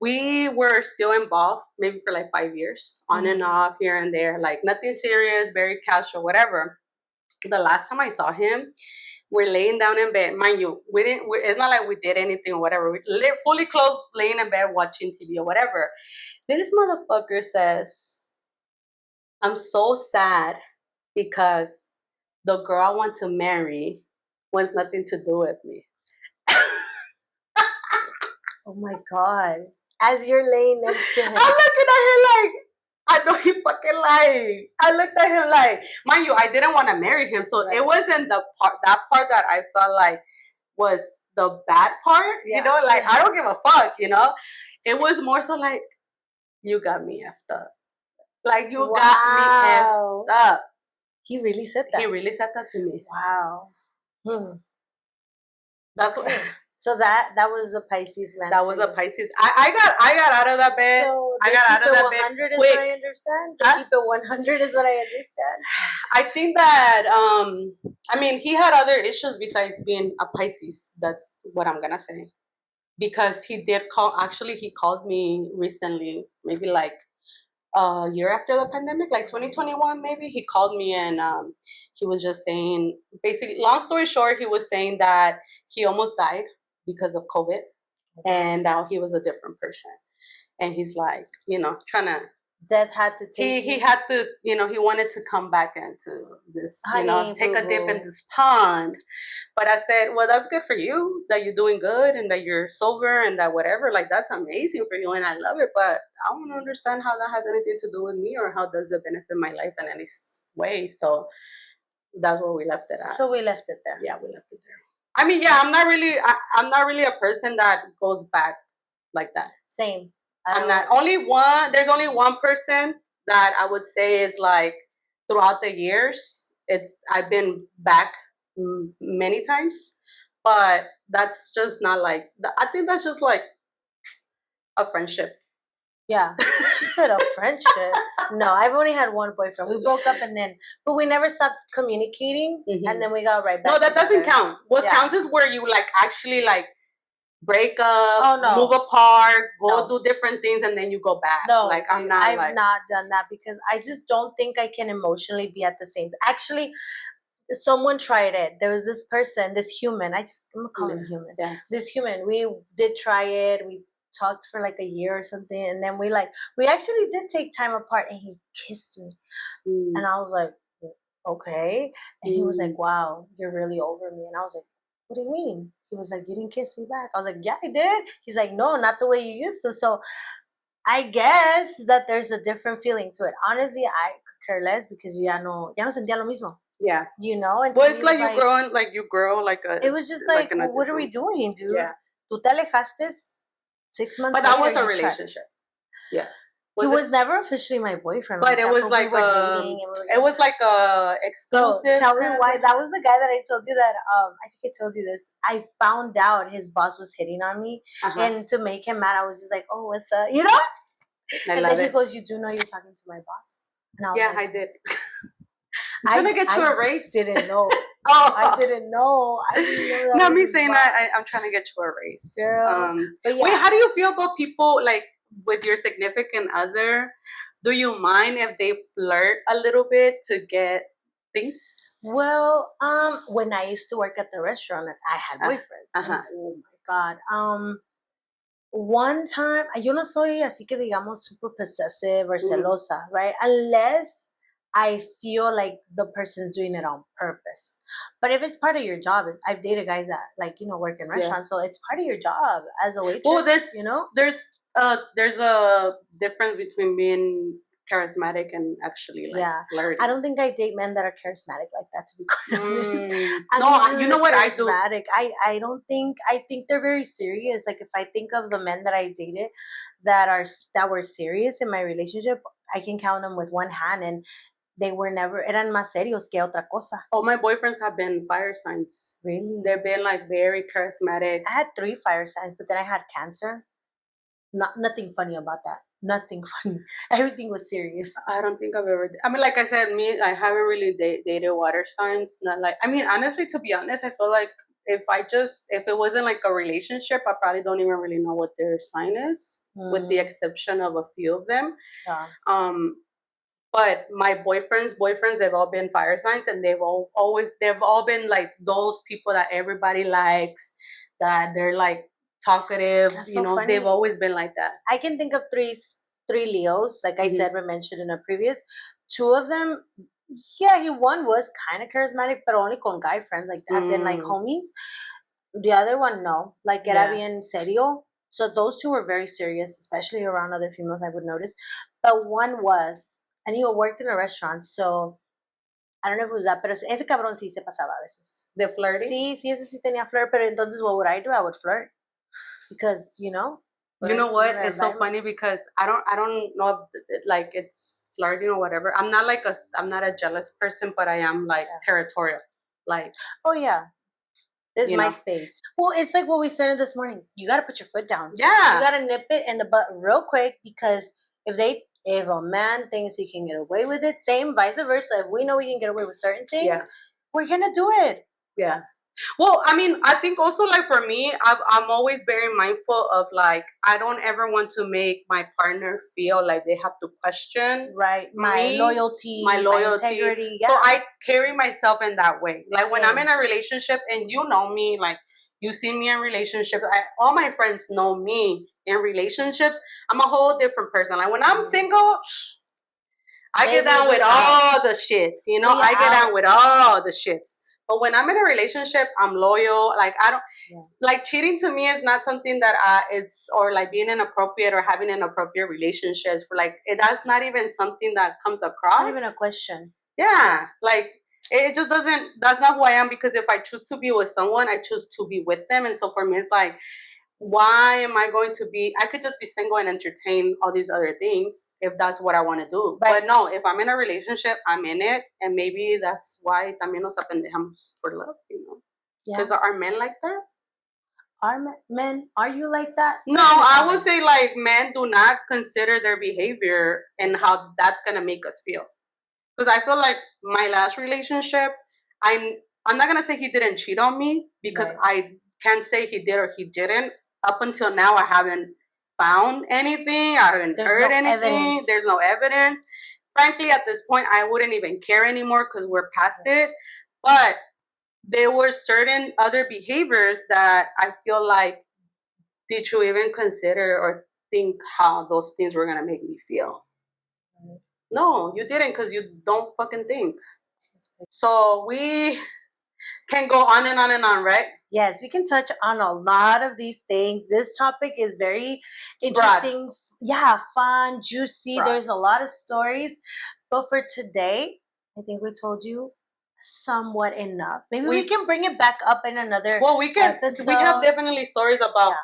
we were still involved maybe for like 5 years, on and off, here and there, like nothing serious, very casual, whatever. The last time I saw him, we're laying down in bed. Mind you, we didn't. It's not like we did anything or whatever. We fully clothed, laying in bed, watching TV or whatever. This motherfucker says, "I'm so sad because the girl I want to marry wants nothing to do with me." Oh my God! As you're laying next to him, I'm looking at him like, I know he fucking lying. I looked at him like, mind you, I didn't want to marry him, so it wasn't that part that I felt like was the bad part. You know, like I don't give a fuck. You know, it was more so like, you got me effed up. Like you got me effed up. He really said that. He really said that to me. Wow. That's what. So that was a Pisces man. That was a Pisces. I got out of that bed. So I got out of that bed. 100 is what I understand. To keep it 100 is what I understand. I think that I mean, he had other issues besides being a Pisces. That's what I'm gonna say. Because he did call. Actually, he called me recently, maybe like a year after the pandemic, like 2021, maybe. He called me and he was just saying, basically, long story short, he was saying that he almost died because of COVID, and now he was a different person. And he's like, you know, trying to. Death had to take. He had to, you know, he wanted to come back into this, you know, take a dip in this pond. But I said, well, that's good for you that you're doing good and that you're sober and that whatever. Like, that's amazing for you and I love it. But I don't understand how that has anything to do with me or how does it benefit my life in any way. So that's where we left it at. So we left it there. Yeah, we left it there. I mean, yeah, I'm not really a person that goes back like that. Same. I'm not. There's only one person that I would say is like throughout the years. I've been back many times, but that's just not like. I think that's just like a friendship. Yeah, she said a friendship. No, I've only had one boyfriend. We broke up but we never stopped communicating, and then we got right back. No, that doesn't count. What counts is where you like actually like break up, move apart, go do different things, and then you go back. No, like I've not done that because I just don't think I can emotionally be at the same. Actually, someone tried it. There was this person, this human. I'm gonna call him human. Yeah. This human. We did try it. We talked for like a year or something, and then we actually did take time apart, and he kissed me, and I was like, okay, and he was like, wow, you're really over me, and I was like, what do you mean? He was like, you didn't kiss me back. I was like, yeah, I did. He's like, no, not the way you used to. So I guess that there's a different feeling to it. Honestly, I could care less because ya no sentía lo mismo. Yeah. You know? And well, it's like you grow like a... It was just like, well, what are we doing, dude? Yeah. Tú te alejaste 6 months But that was a relationship. Yeah. He was never officially my boyfriend. But it was like it was like a exclusive. So tell me why. That was the guy that I told you that I think I told you this. I found out his boss was hitting on me, and to make him mad, I was just like, "Oh, what's up?" You know. And then he goes, "You do know you're talking to my boss?" And I was Yeah, like, I did. I'm trying to get you a raise. Didn't know. Oh, I didn't know. I didn't know that. not was me his saying mom. I'm trying to get you a raise. Girl. But yeah. Wait, how do you feel about people like with your significant other? Do you mind if they flirt a little bit to get things? Well, when I used to work at the restaurant, I had boyfriends. And, oh my God. One time, yo no soy así que digamos super possessive or celosa, right? Unless I feel like the person's doing it on purpose. But if it's part of your job, I've dated guys that work in restaurants, so it's part of your job as a waitress. Well, there's a difference between being charismatic and actually flirting. I don't think I date men that are charismatic like that, to be quite honest. No, you know what I do? I don't think, I think they're very serious. Like if I think of the men that I dated that were serious in my relationship, I can count them with one hand, and they were never, eran más serios que otra cosa. All my boyfriends have been fire signs. Really? They've been like very charismatic. I had 3 fire signs, but then I had Cancer. Nothing funny about that. Nothing funny. Everything was serious. I don't think I've ever. I mean, like I said, I haven't really dated water signs. Not like. I mean, honestly, to be honest, I feel like if it wasn't like a relationship, I probably don't even really know what their sign is, with the exception of a few of them. Yeah. But my boyfriends, they've all been fire signs, and they've all been like those people that everybody likes, that they're like talkative. That's so funny. They've always been like that. I can think of three Leos, like I said, we mentioned in a previous. 2 of them, one was kind of charismatic, but only con guy friends, like as in like homies. The other one, no, like era bien serio. So those 2 were very serious, especially around other females, I would notice. But one was, and he worked in a restaurant, so I don't know if it was that, pero ese cabrón sí se pasaba a veces. ¿De flirting? Sí, ese sí tenía flirt, pero entonces what would I do? I would flirt. Because, you know what? It's so funny because I don't know if, like, it's flirting or whatever. I'm not a jealous person, but I am like territorial. Like, oh yeah, this is my space. Well, it's like what we said this morning. You got to put your foot down. Yeah. You got to nip it in the butt real quick, because if a man thinks he can get away with it, same vice versa. If we know we can get away with certain things, we're gonna do it. Yeah. Well, I mean, I think also, like, for me, I'm always very mindful of, like, I don't ever want to make my partner feel like they have to question my loyalty, my integrity. So I carry myself in that way. Like, when I'm in a relationship, and you know me, like, you see me in relationships, all my friends know me in relationships. I'm a whole different person. Like, when I'm single, I get down with all the shits, I get down with all the shits. But when I'm in a relationship, I'm loyal. Like, I don't like, cheating to me is not something that it's, or like being inappropriate or having inappropriate relationships. For like, that's not even something that comes across. Not even a question. Yeah, like, it just doesn't. That's not who I am. Because if I choose to be with someone, I choose to be with them. And so for me, it's like, why am I going to be? I could just be single and entertain all these other things if that's what I want to do. But no, if I'm in a relationship, I'm in it, and maybe that's why también nos apendejamos for love, Because are men like that? Are you like that? No, I would say, like, men do not consider their behavior and how that's gonna make us feel. Because I feel like my last relationship, I'm not gonna say he didn't cheat on me, because I can't say he did or he didn't. Up until now, I haven't found anything. I haven't heard anything. There's no evidence. Frankly, at this point, I wouldn't even care anymore, because we're past it. But there were certain other behaviors that I feel like, did you even consider or think how those things were going to make me feel? No, you didn't, because you don't fucking think. So we can go on and on and on, right? Yes, we can touch on a lot of these things. This topic is very interesting. Broad. Yeah, fun, juicy. Broad. There's a lot of stories. But for today, I think we told you somewhat enough. Maybe we can bring it back up in another episode. We have definitely stories about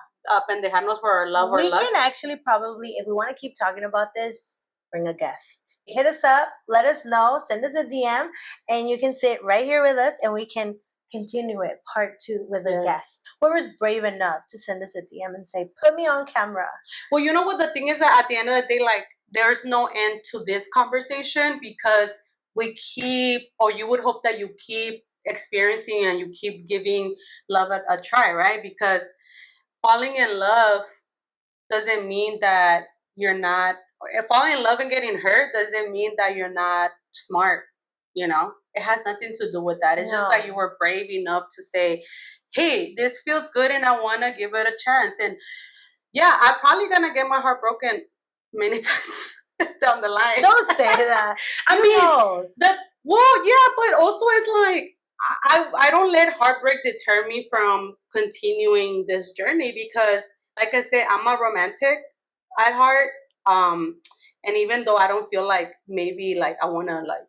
pendejarnos for our love or lust. We can actually probably, if we want to keep talking about this, bring a guest. Hit us up, let us know, send us a DM, and you can sit right here with us, and we can continue it, part 2, with a guest. Whoever's brave enough to send us a DM and say, put me on camera. Well, you know what the thing is, that at the end of the day, like, there's no end to this conversation because we keep, or you would hope that you keep experiencing and you keep giving love a try, right? Because falling in love doesn't mean that you're not, falling in love and getting hurt doesn't mean that you're not smart, you know? It has nothing to do with that. It's just that you were brave enough to say, hey, this feels good and I want to give it a chance. And yeah, I'm probably going to get my heart broken many times down the line. Don't say that. I mean, that, well, yeah, but also it's like, I don't let heartbreak deter me from continuing this journey because, like I said, I'm a romantic at heart. And even though I don't feel like maybe like I want to like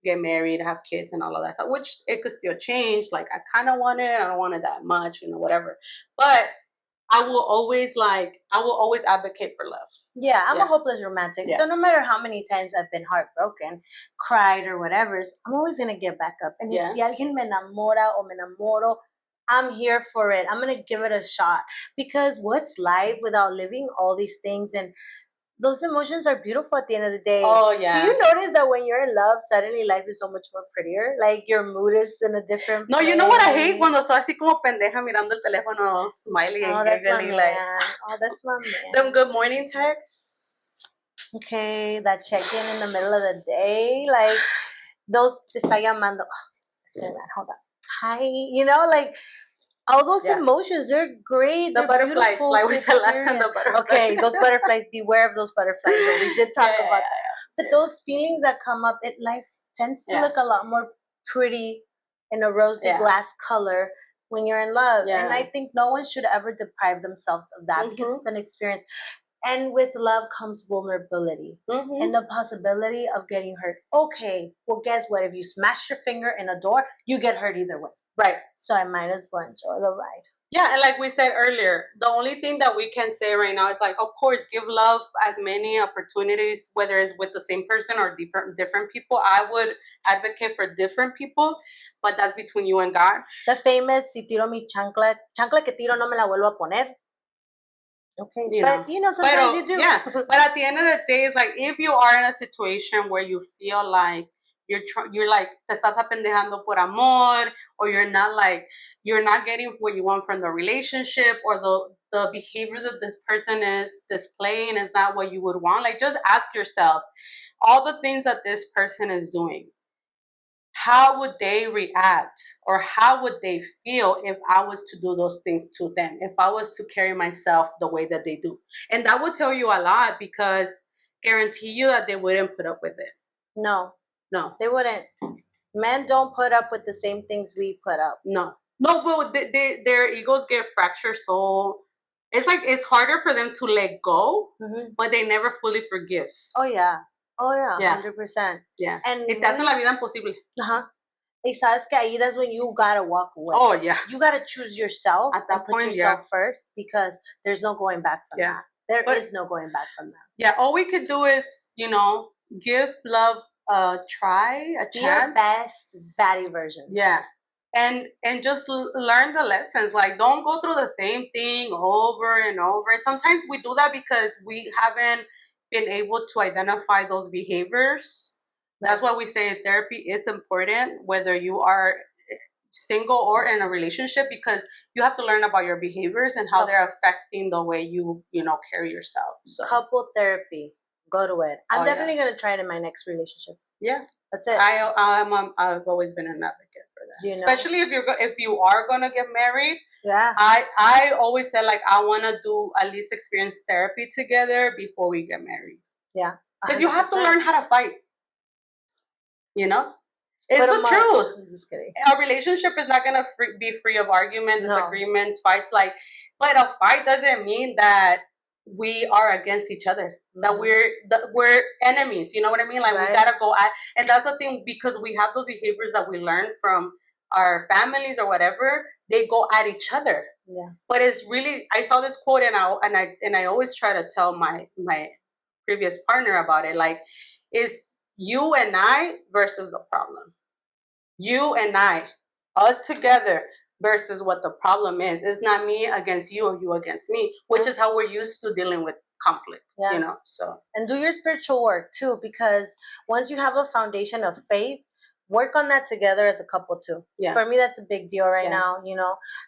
get married, have kids, and all of that stuff, which it could still change. Like I kind of want it, I don't want it that much, you know, whatever. But I will always advocate for love. Yeah, I'm a hopeless romantic. Yeah. So no matter how many times I've been heartbroken, cried or whatever, I'm always gonna get back up. And if si alguien me enamora o me enamoro, I'm here for it. I'm gonna give it a shot. Because what's life without living all these things? And those emotions are beautiful at the end of the day. Oh, yeah. Do you notice that when you're in love, suddenly life is so much more prettier? Like your mood is in a different place. You know what I hate? Cuando estoy así como pendeja mirando el teléfono, smiling and giggling. Like, oh, that's my man. Them good morning texts. Okay, that check-in in the middle of the day. Like, those te está llamando. Hold on. Hi. You know, like, all those emotions, they're great. The butterflies, like we said last time, the butterflies. Okay, those butterflies, beware of those butterflies. We did talk about that. But those feelings that come up, life tends to look a lot more pretty in a rosy glass color when you're in love. And I think no one should ever deprive themselves of that because it's an experience. And with love comes vulnerability and the possibility of getting hurt. Okay, well, guess what? If you smash your finger in a door, you get hurt either way. Right. So I might as well enjoy the ride. Yeah, and like we said earlier, the only thing that we can say right now is like, of course, give love as many opportunities, whether it's with the same person or different people. I would advocate for different people, but that's between you and God. The famous, si tiro mi chancla que tiro no me la vuelvo a poner. Okay, but sometimes you do. Yeah, but at the end of the day, it's like if you are in a situation where you feel like you're like te estás apendejando por amor, or you're not getting what you want from the relationship, or the behaviors that this person is displaying is not what you would want. Like, just ask yourself all the things that this person is doing. How would they react, or how would they feel if I was to do those things to them, if I was to carry myself the way that they do? And that would tell you a lot, because guarantee you that they wouldn't put up with it. No, they wouldn't. Men don't put up with the same things we put up. No, but their egos get fractured, so it's like it's harder for them to let go, but they never fully forgive. Oh yeah. 100%. Yeah. And te hacen la vida imposible. Y sabes que ahí, that's when you gotta walk away. Oh yeah. You gotta choose yourself. At that point, put yourself first, because there's no going back from that. There is no going back from that. Yeah, all we could do is, give love a try, a chance. Your best baddie version. Yeah. And just learn the lessons. Like, don't go through the same thing over and over. Sometimes we do that because we haven't been able to identify those behaviors. That's why we say therapy is important, whether you are single or in a relationship, because you have to learn about your behaviors and how they're affecting the way you carry yourself. So. Couple therapy, go to it. I'm definitely gonna try it in my next relationship. Yeah, that's it. I've always been an advocate for that, especially if you are gonna get married. Yeah, I always said, like, I want to do at least experience therapy together before we get married. Yeah, because you have to learn how to fight. It's the truth. I'm just kidding. A relationship is not gonna be free of arguments, disagreements, fights. But a fight doesn't mean that we are against each other. That we're enemies. You know what I mean? Like, we gotta go at, and that's the thing, because we have those behaviors that we learn from our families or whatever. They go at each other. Yeah. But it's really, I saw this quote, and I always try to tell my previous partner about it. Like, it's you and I versus the problem. You and I, us together versus what the problem is. It's not me against you or you against me, which is how we're used to dealing with conflict. So. And do your spiritual work too, because once you have a foundation of faith, work on that together as a couple too. For me, that's a big deal right now.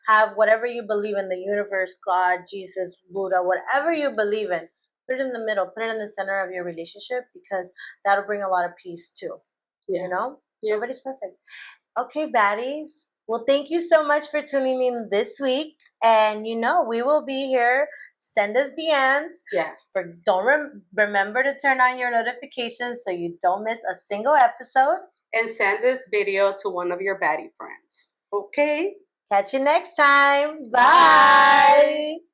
Have whatever you believe in, the universe, God, Jesus, Buddha, whatever you believe in, put it in the middle, put it in the center of your relationship, because that'll bring a lot of peace too. Nobody's perfect. Okay, baddies. Well, thank you so much for tuning in this week. And we will be here. Send us DMs. Remember to turn on your notifications so you don't miss a single episode. And send this video to one of your baddie friends. Okay? Catch you next time. Bye.